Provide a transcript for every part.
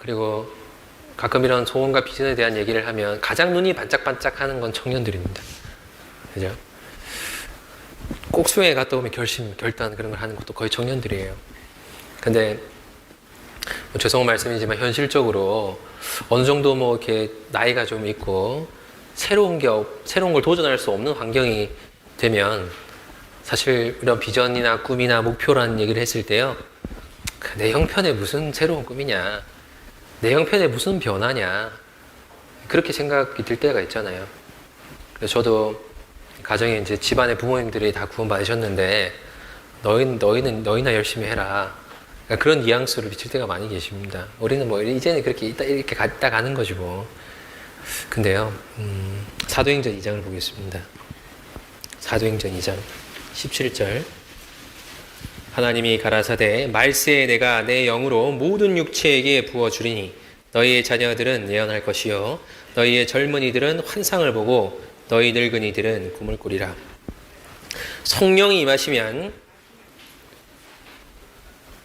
그리고 가끔 이런 소원과 비전에 대한 얘기를 하면 가장 눈이 반짝반짝 하는 건 청년들입니다. 그죠? 꼭 수행에 갔다 오면 결단 그런 걸 하는 것도 거의 청년들이에요. 근데 뭐 죄송한 말씀이지만 현실적으로 어느 정도 뭐 이렇게 나이가 좀 있고 새로운 걸 도전할 수 없는 환경이 되면 사실 이런 비전이나 꿈이나 목표라는 얘기를 했을 때요. 내 형편에 무슨 새로운 꿈이냐. 내 형편에 무슨 변화냐. 그렇게 생각이 들 때가 있잖아요. 그래서 저도 가정에 이제 집안의 부모님들이 다 구원받으셨는데 너희나 열심히 해라. 그러니까 그런 뉘앙스를 비칠 때가 많이 계십니다. 우리는 뭐 이제는 그렇게 이렇게 갔다 가는 거지 뭐. 근데요, 사도행전 2장을 보겠습니다. 사도행전 2장 17절. 하나님이 가라사대 말세에 내가 내 영으로 모든 육체에게 부어주리니 너희의 자녀들은 예언할 것이요 너희의 젊은이들은 환상을 보고 너희 늙은이들은 꿈을 꾸리라. 성령이 임하시면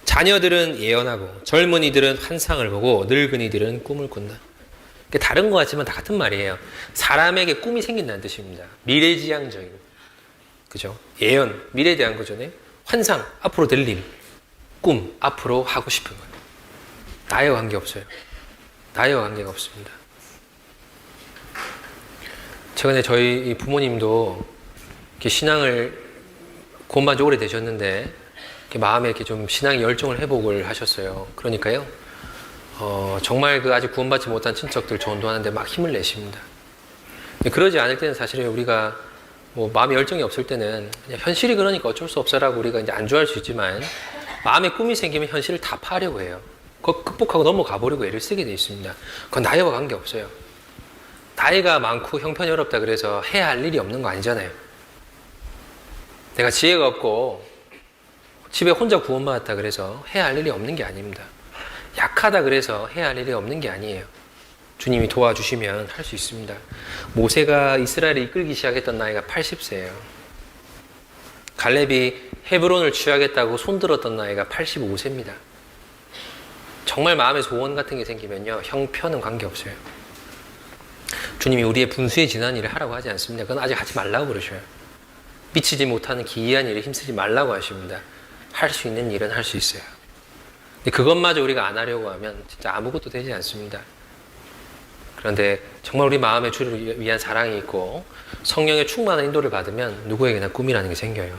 자녀들은 예언하고 젊은이들은 환상을 보고 늙은이들은 꿈을 꾼다. 다른 것 같지만 다 같은 말이에요. 사람에게 꿈이 생긴다는 뜻입니다. 미래지향적인, 그죠? 예언, 미래에 대한 거잖아요. 환상, 앞으로 될 일, 꿈, 앞으로 하고 싶은 거예요. 나와 관계없어요. 나와 관계가 없습니다. 최근에 저희 부모님도 이렇게 신앙을 구원받은 지 오래되셨는데 이렇게 마음에 이렇게 좀 신앙의 열정을 회복을 하셨어요. 그러니까요, 정말 그 아직 구원받지 못한 친척들 전도하는데 막 힘을 내십니다. 그러지 않을 때는 사실은 우리가 뭐 마음에 열정이 없을 때는 그냥 현실이 그러니까 어쩔 수 없어라고 우리가 이제 안주할 수 있지만 마음에 꿈이 생기면 현실을 다 파려고 해요. 그거 극복하고 넘어가 버리고 애를 쓰게 돼 있습니다. 그건 나이와 관계없어요. 나이가 많고 형편이 어렵다 그래서 해야 할 일이 없는 거 아니잖아요. 내가 지혜가 없고 집에 혼자 구원받았다 그래서 해야 할 일이 없는 게 아닙니다. 약하다 그래서 해야 할 일이 없는 게 아니에요. 주님이 도와주시면 할 수 있습니다. 모세가 이스라엘을 이끌기 시작했던 나이가 80세예요. 갈렙이 헤브론을 취하겠다고 손들었던 나이가 85세입니다. 정말 마음에 소원 같은 게 생기면요, 형편은 관계없어요. 주님이 우리의 분수에 지난 일을 하라고 하지 않습니다. 그건 아직 하지 말라고 그러셔요. 미치지 못하는 기이한 일에 힘쓰지 말라고 하십니다. 할 수 있는 일은 할 수 있어요. 근데 그것마저 우리가 안 하려고 하면 진짜 아무것도 되지 않습니다. 그런데 정말 우리 마음에 주를 위한 사랑이 있고 성령의 충만한 인도를 받으면 누구에게나 꿈이라는 게 생겨요.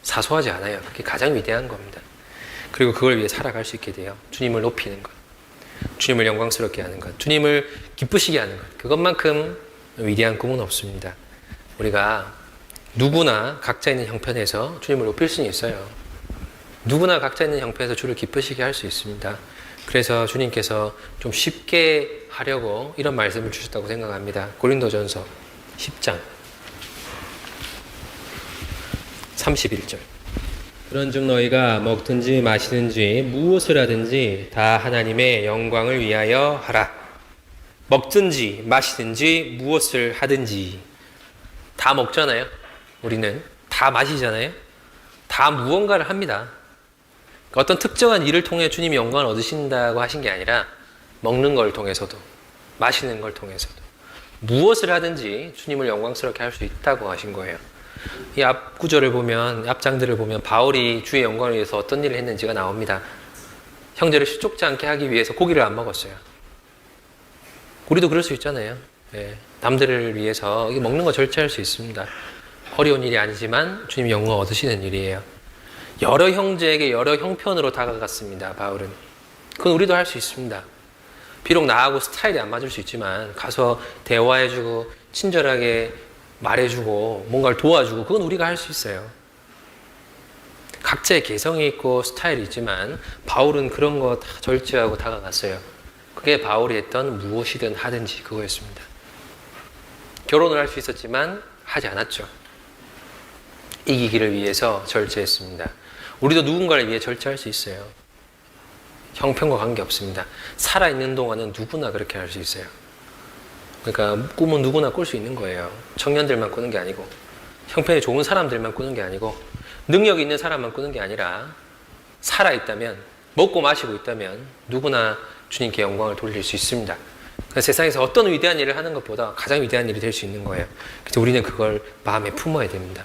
사소하지 않아요. 그게 가장 위대한 겁니다. 그리고 그걸 위해 살아갈 수 있게 돼요. 주님을 높이는 것, 주님을 영광스럽게 하는 것, 주님을 기쁘시게 하는 것, 그것만큼 위대한 꿈은 없습니다. 우리가 누구나 각자 있는 형편에서 주님을 높일 수는 있어요. 누구나 각자 있는 형편에서 주를 기쁘시게 할 수 있습니다. 그래서 주님께서 좀 쉽게 하려고 이런 말씀을 주셨다고 생각합니다. 고린도전서 10장 31절. 그런즉 너희가 먹든지 마시든지 무엇을 하든지 다 하나님의 영광을 위하여 하라. 먹든지 마시든지 무엇을 하든지. 다 먹잖아요. 우리는 다 마시잖아요. 다 무언가를 합니다. 어떤 특정한 일을 통해 주님이 영광을 얻으신다고 하신 게 아니라 먹는 걸 통해서도 마시는 걸 통해서도 무엇을 하든지 주님을 영광스럽게 할 수 있다고 하신 거예요. 이 앞 구절을 보면, 앞장들을 보면 바울이 주의 영광을 위해서 어떤 일을 했는지가 나옵니다. 형제를 실족지 않게 하기 위해서 고기를 안 먹었어요. 우리도 그럴 수 있잖아요. 네. 남들을 위해서 먹는 거 절제할 수 있습니다. 어려운 일이 아니지만 주님 영광을 얻으시는 일이에요. 여러 형제에게 여러 형편으로 다가갔습니다. 바울은. 그건 우리도 할 수 있습니다. 비록 나하고 스타일이 안 맞을 수 있지만 가서 대화해주고 친절하게 말해주고 뭔가를 도와주고 그건 우리가 할 수 있어요. 각자의 개성이 있고 스타일이 있지만 바울은 그런 거 다 절제하고 다가갔어요. 그게 바울이 했던 무엇이든 하든지 그거였습니다. 결혼을 할 수 있었지만 하지 않았죠. 이기기를 위해서 절제했습니다. 우리도 누군가를 위해 절제할 수 있어요. 형편과 관계없습니다. 살아있는 동안은 누구나 그렇게 할 수 있어요. 그러니까 꿈은 누구나 꿀 수 있는 거예요. 청년들만 꾸는 게 아니고 형편이 좋은 사람들만 꾸는 게 아니고 능력이 있는 사람만 꾸는 게 아니라 살아있다면, 먹고 마시고 있다면 누구나 주님께 영광을 돌릴 수 있습니다. 세상에서 어떤 위대한 일을 하는 것보다 가장 위대한 일이 될 수 있는 거예요. 그래서 우리는 그걸 마음에 품어야 됩니다.